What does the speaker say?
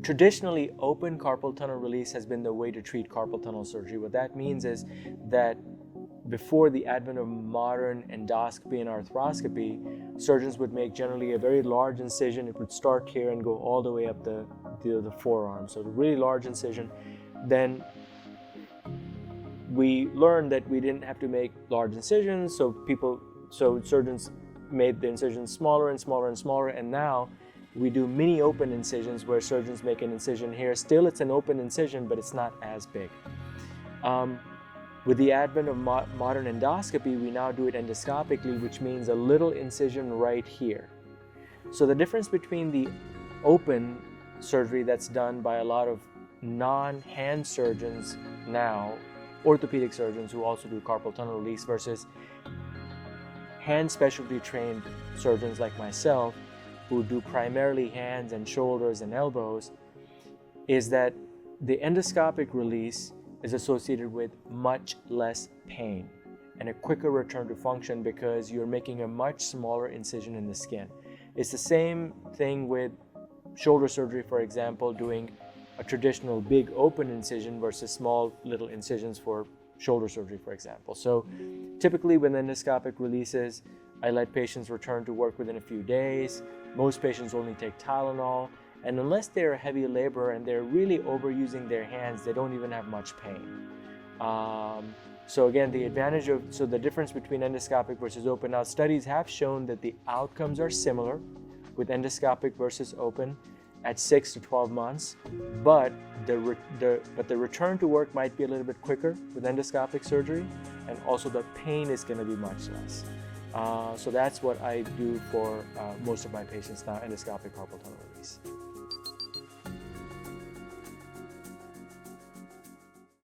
Traditionally, open carpal tunnel release has been the way to treat carpal tunnel surgery. What that means is that before the advent of modern endoscopy and arthroscopy, surgeons would make generally a very large incision. It would start here and go all the way up the forearm. So a really large incision. Then we learned that we didn't have to make large incisions, so surgeons made the incisions smaller and smaller and smaller, and now we do mini open incisions where surgeons make an incision here. Still, it's an open incision, but it's not as big. With the advent of modern endoscopy, we now do it endoscopically, which means a little incision right here. So the difference between the open surgery that's done by a lot of non-hand surgeons now, orthopedic surgeons who also do carpal tunnel release, versus hand specialty trained surgeons like myself who do primarily hands and shoulders and elbows, is that the endoscopic release is associated with much less pain and a quicker return to function because you're making a much smaller incision in the skin. It's the same thing with shoulder surgery, for example, doing a traditional big open incision versus small little incisions for shoulder surgery, for example. So typically when endoscopic releases, I let patients return to work within a few days. Most patients only take Tylenol, and unless they're a heavy laborer and they're really overusing their hands, they don't even have much pain. So again, the difference between endoscopic versus open, now studies have shown that the outcomes are similar with endoscopic versus open at 6 to 12 months, but the return to work might be a little bit quicker with endoscopic surgery, and also the pain is going to be much less. So that's what I do for most of my patients now, endoscopic carpal tunnel release.